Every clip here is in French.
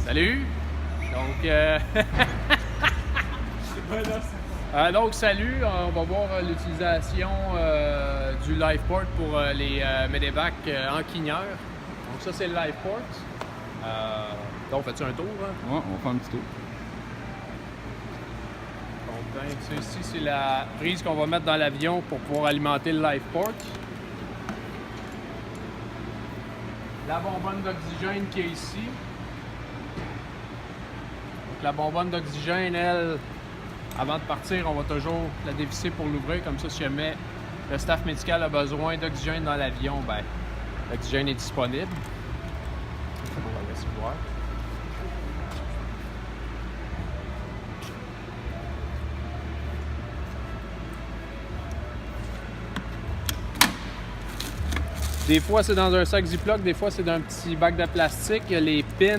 Salut! Donc, salut, on va voir l'utilisation du LivePort pour les Medevac en quinière. Donc ça, c'est le LivePort. Donc, fais-tu un tour? Hein? Ouais, on va faire un petit tour. Donc, ben, ça ici, c'est la prise qu'on va mettre dans l'avion pour pouvoir alimenter le LivePort. La bonbonne d'oxygène qui est ici. Donc, la bonbonne d'oxygène, elle, avant de partir, on va toujours la dévisser pour l'ouvrir. Comme ça, si jamais le staff médical a besoin d'oxygène dans l'avion, ben, l'oxygène est disponible. On va laisser voir. Des fois, c'est dans un sac Ziploc, des fois, c'est dans un petit bac de plastique. Il y a les pins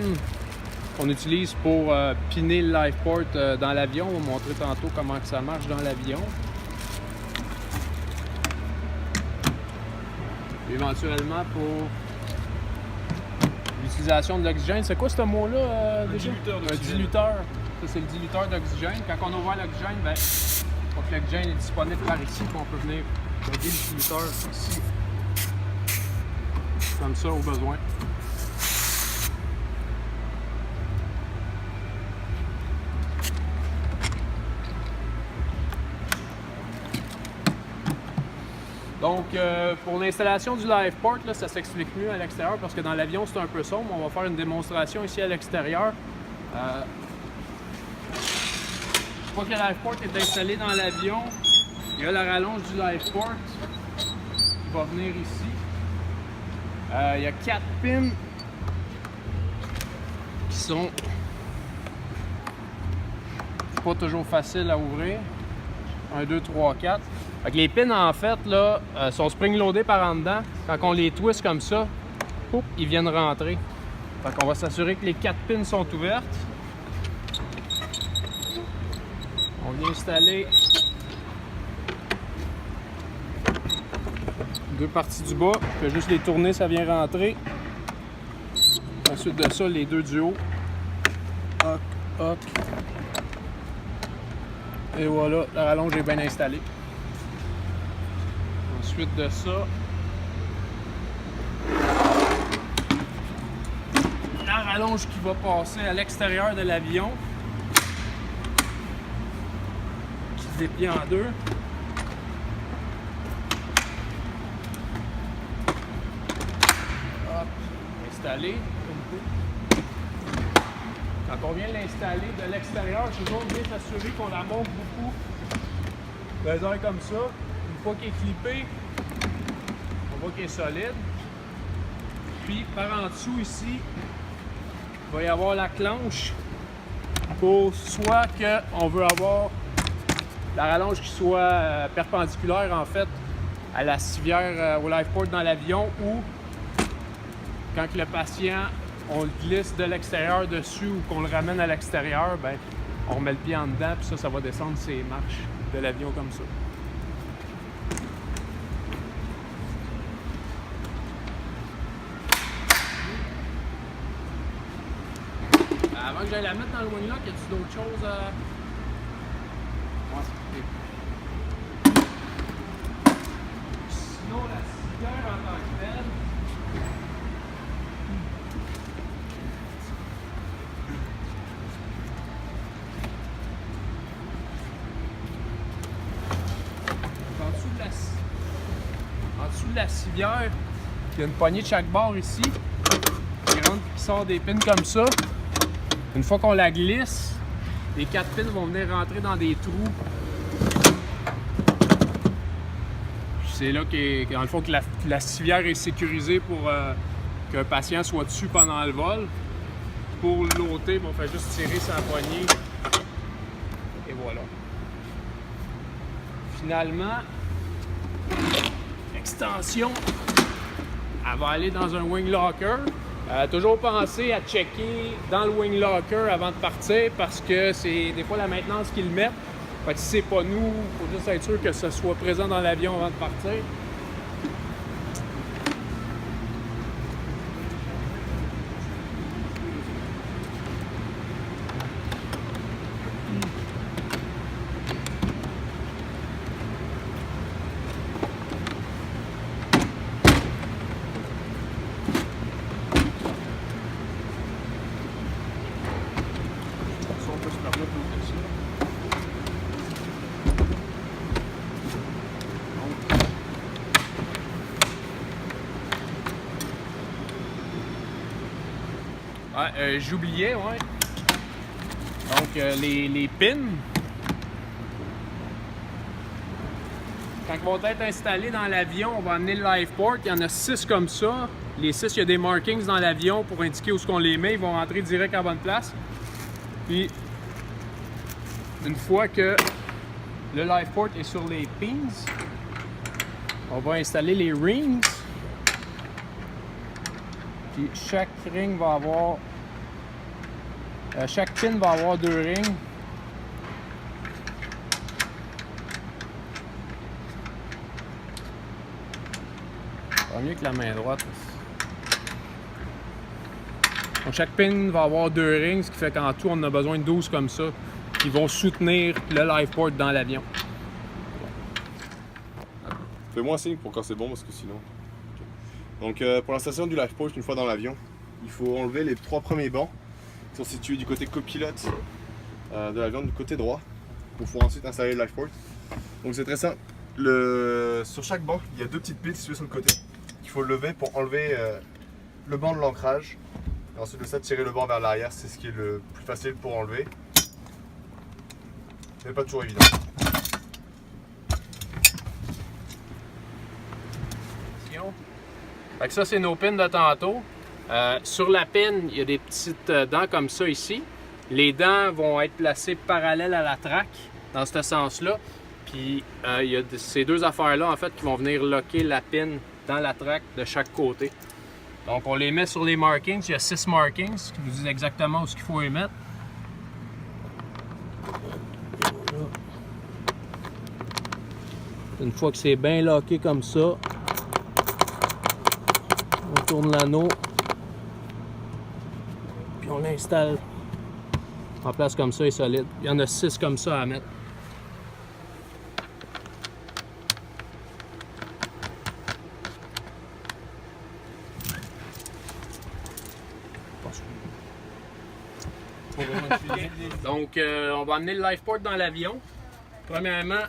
qu'on utilise pour piner le LivePort dans l'avion. On va montrer tantôt comment que ça marche dans l'avion. Éventuellement, pour l'utilisation de l'oxygène, c'est quoi ce mot-là déjà? Un diluteur. Ça, c'est le diluteur d'oxygène. Quand on ouvre l'oxygène, ben, faut que l'oxygène est disponible par ici, puis on peut venir plugger le diluteur ici. Comme ça, au besoin. Donc, pour l'installation du LivePort, là, ça s'explique mieux à l'extérieur parce que dans l'avion, c'est un peu sombre. On va faire une démonstration ici à l'extérieur. Une fois que le LivePort est installé dans l'avion, il y a la rallonge du LivePort qui va venir ici. Il y a 4 pins qui sont pas toujours faciles à ouvrir. 1, 2, 3, 4. Fait que les pins, en fait, là, sont spring-loadés par en dedans. Quand on les twist comme ça, poup, ils viennent rentrer. Fait qu'on va s'assurer que les 4 pins sont ouvertes. On vient installer 2 parties du bas. Je fais juste les tourner, ça vient rentrer. Ensuite de ça, les 2 du haut. Hoc, hoc. Et voilà, la rallonge est bien installée. Ensuite de ça, la rallonge qui va passer à l'extérieur de l'avion, qui se déplie en 2. Hop, installé. Quand on vient l'installer de l'extérieur, c'est toujours bien s'assurer qu'on la monte beaucoup. Les airs comme ça. Une fois qu'il est clippé, on voit qu'il est solide. Puis par en dessous ici, il va y avoir la clenche pour soit qu'on veut avoir la rallonge qui soit perpendiculaire en fait à la civière au LivePort dans l'avion, ou quand le patient, on le glisse de l'extérieur dessus ou qu'on le ramène à l'extérieur, ben, on remet le pied en dedans, puis ça va descendre ces marches de l'avion comme ça. Avant que j'aille la mettre dans le wing lock, y a-t-il d'autres choses à... Ouais, sinon, la civière en tant que telle, en dessous de la civière, il y a une poignée de chaque bord ici qui rentre et qui sort des pins comme ça. Une fois qu'on la glisse, les 4 pins vont venir rentrer dans des trous. C'est là dans le fond, que la civière est sécurisée pour qu'un patient soit dessus pendant le vol. Pour l'ôter, on fait juste tirer sa poignée. Et voilà. Finalement, l'extension, elle va aller dans un wing locker. Toujours penser à checker dans le wing locker avant de partir parce que c'est des fois la maintenance qui le met. Fait que si c'est pas nous, il faut juste être sûr que ce soit présent dans l'avion avant de partir. Ah, j'oubliais, ouais. Donc, les pins, quand ils vont être installés dans l'avion, on va amener le live port. Il y en a 6 comme ça. Les 6, il y a des markings dans l'avion pour indiquer où est-ce qu'on les met. Ils vont rentrer direct à la bonne place. Puis, une fois que le live port est sur les pins, on va installer les rings. Puis, chaque ring va avoir... chaque pin va avoir 2 rings. Pas mieux que la main droite. Donc chaque pin va avoir 2 rings, ce qui fait qu'en tout, on a besoin de 12 comme ça qui vont soutenir le live port dans l'avion. Fais-moi un signe pour quand c'est bon, parce que sinon... Donc pour l'installation du live port, une fois dans l'avion, il faut enlever les 3 premiers bancs qui sont situés du côté copilote de l'avion, du côté droit, pour pouvoir ensuite installer le live port. Donc c'est très simple. Sur chaque banc, il y a 2 petites piles situées sur le côté qu'il faut lever pour enlever le banc de l'ancrage. Et ensuite de ça, tirer le banc vers l'arrière, c'est ce qui est le plus facile pour enlever. Mais pas toujours évident. Fait que ça, c'est nos pins de tantôt. Sur la pin, il y a des petites dents comme ça ici. Les dents vont être placées parallèles à la traque, dans ce sens-là. Puis il y a ces 2 affaires-là, en fait, qui vont venir locker la pin dans la traque de chaque côté. Donc, on les met sur les markings. Il y a 6 markings qui nous disent exactement où il faut les mettre. Une fois que c'est bien locké comme ça, on tourne l'anneau, puis on l'installe en place comme ça et solide. Il y en a 6 comme ça à mettre. Donc, on va amener le live port dans l'avion. Premièrement,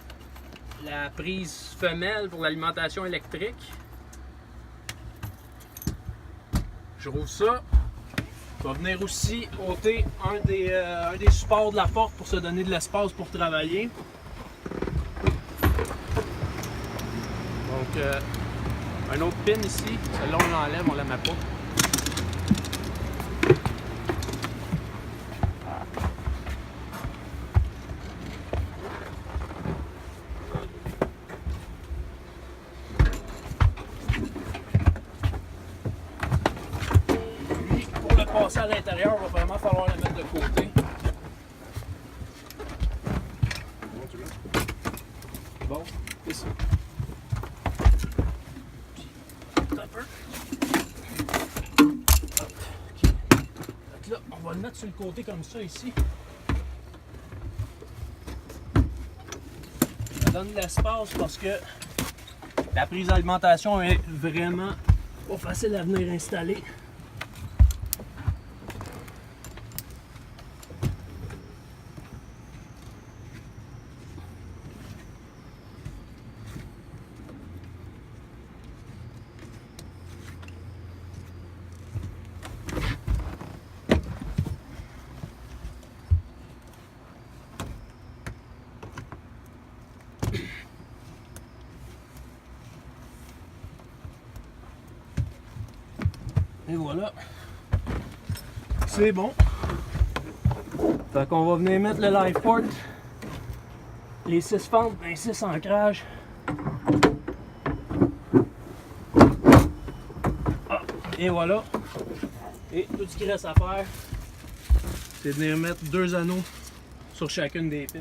la prise femelle pour l'alimentation électrique. Je rouvre ça. Je vais venir aussi ôter un des supports de la porte pour se donner de l'espace pour travailler. Donc, un autre pin ici. Celle-là, on l'enlève, on la met pas. Passer à l'intérieur, il va vraiment falloir la mettre de côté. Bon, c'est ça. Un peu. Okay. Là, on va le mettre sur le côté comme ça ici. Ça donne de l'espace parce que la prise d'alimentation est vraiment pas facile à venir installer. Et voilà, c'est bon. Fait qu'on va venir mettre le live port, les 6 fentes, les 6 ancrages. Ah, et voilà. Et tout ce qui reste à faire, c'est de venir mettre 2 anneaux sur chacune des pins.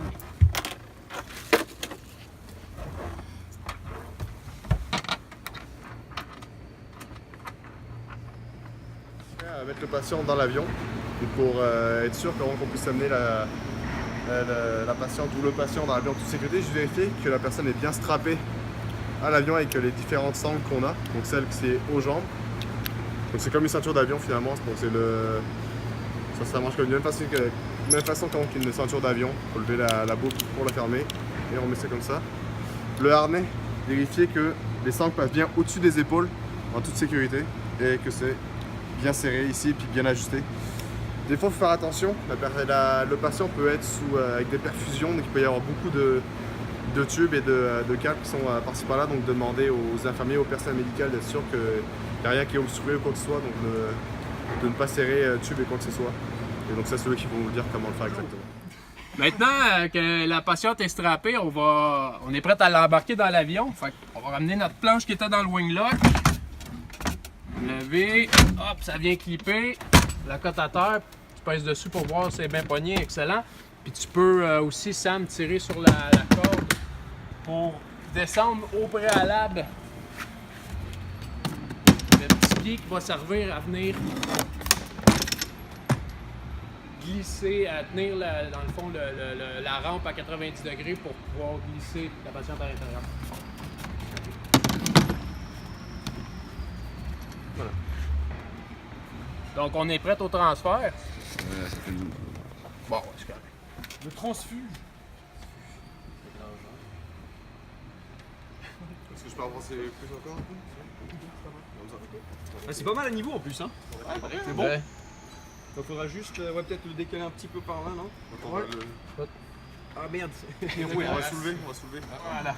Mettre le patient dans l'avion pour être sûr qu'on puisse amener la patiente ou le patient dans l'avion en toute sécurité. Juste vérifier que la personne est bien strappée à l'avion avec les différentes sangles qu'on a, donc celle qui est aux jambes. Donc c'est comme une ceinture d'avion finalement, donc c'est ça marche comme de la même façon qu'une ceinture d'avion. Il faut lever la boucle pour la fermer et on met ça comme ça. Le harnais, vérifier que les sangles passent bien au-dessus des épaules en toute sécurité et que c'est bien serré ici, puis bien ajusté. Des fois, il faut faire attention. Le patient peut être avec des perfusions, donc il peut y avoir beaucoup de tubes et de câbles qui sont par-ci par-là, donc de demander aux infirmiers, aux personnels médicales d'être sûr qu'il n'y a rien qui est obstrué ou quoi que ce soit, donc de ne pas serrer tube et quoi que ce soit. Et donc ça, c'est eux qui vont vous dire comment le faire exactement. Maintenant que la patiente est strappée, on est prêt à l'embarquer dans l'avion. On va ramener notre planche qui était dans le wing lock. Lever, hop, ça vient clipper. La cote à terre, tu pèses dessus pour voir si c'est bien pogné, excellent. Puis tu peux aussi, Sam, tirer sur la corde pour descendre au préalable le petit pied qui va servir à venir glisser, à tenir dans le fond la rampe à 90 degrés pour pouvoir glisser la patiente à l'intérieur. Voilà. Donc on est prêt au transfert. Ça fait une... Bon, c'est correct. Le transfuge. Est-ce que je peux avancer plus encore un peu? Ah, c'est pas mal à niveau en plus, hein. C'est bon. Ouais. Il faudra juste peut-être le décaler un petit peu par là, non? Ouais. Ah merde. On va soulever. Voilà.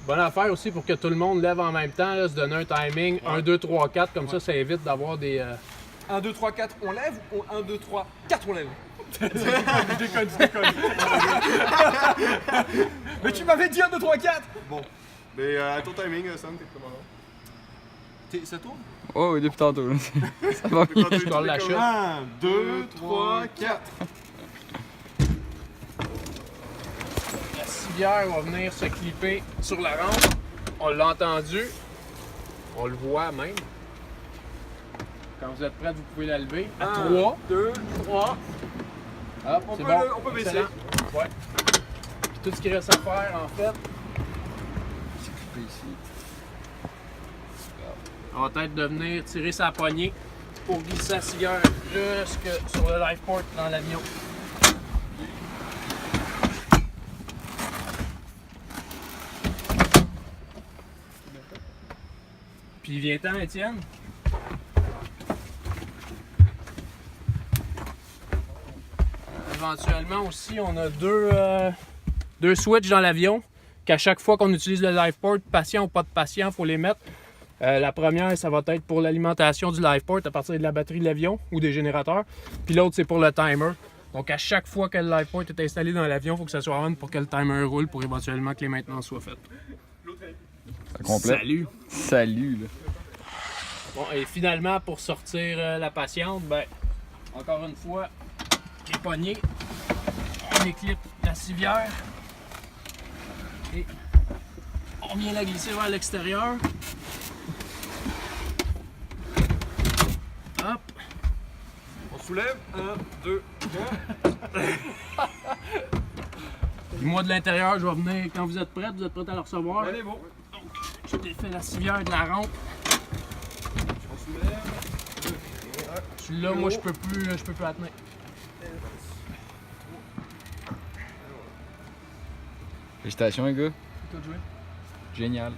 Bonne affaire aussi pour que tout le monde lève en même temps, là, se donner un timing 1, 2, 3, 4, comme ça évite d'avoir des... 1, 2, 3, 4, on lève ou 1, 2, 3, 4, on lève? Je déconne. Mais tu m'avais dit 1, 2, 3, 4! Bon. Mais à ton timing, Sam, t'es comment là? Ça tourne? Oh, oui, depuis tantôt. Là. Ça va bien. Je colle la chute. 1, 2, 3, 4. La civière va venir se clipper sur la rampe. On l'a entendu. On le voit même. Quand vous êtes prêts, vous pouvez la lever. À 3. 2, 3. Hop, On c'est peut bon. on peut baisser. Excellent. Ouais. Puis tout ce qu'il reste à faire, en fait, Ici. on va être de venir tirer sa poignée pour glisser la civière jusque sur le life port dans l'avion. Puis viens-t'en, Étienne. Éventuellement aussi, on a deux switches dans l'avion qu'à chaque fois qu'on utilise le LifePort, patient ou pas de patient, il faut les mettre. La première, ça va être pour l'alimentation du LifePort à partir de la batterie de l'avion ou des générateurs. Puis l'autre, c'est pour le timer. Donc à chaque fois que le LifePort est installé dans l'avion, il faut que ça soit on pour que le timer roule pour éventuellement que les maintenances soient faites. Ça complète. Salut! Salut, là. Bon, et finalement, pour sortir la patiente, ben, encore une fois, les poignées, on éclipe la civière et on vient la glisser vers l'extérieur. Hop! On soulève. 1, 2, 3. Puis moi de l'intérieur, je vais venir, quand vous êtes prêts à le recevoir. Allez, bon. Je défais la civière de la rampe. On soulève. Celui-là, moi, je peux plus la tenir. Félicitations, les gars. Tout joué. Génial.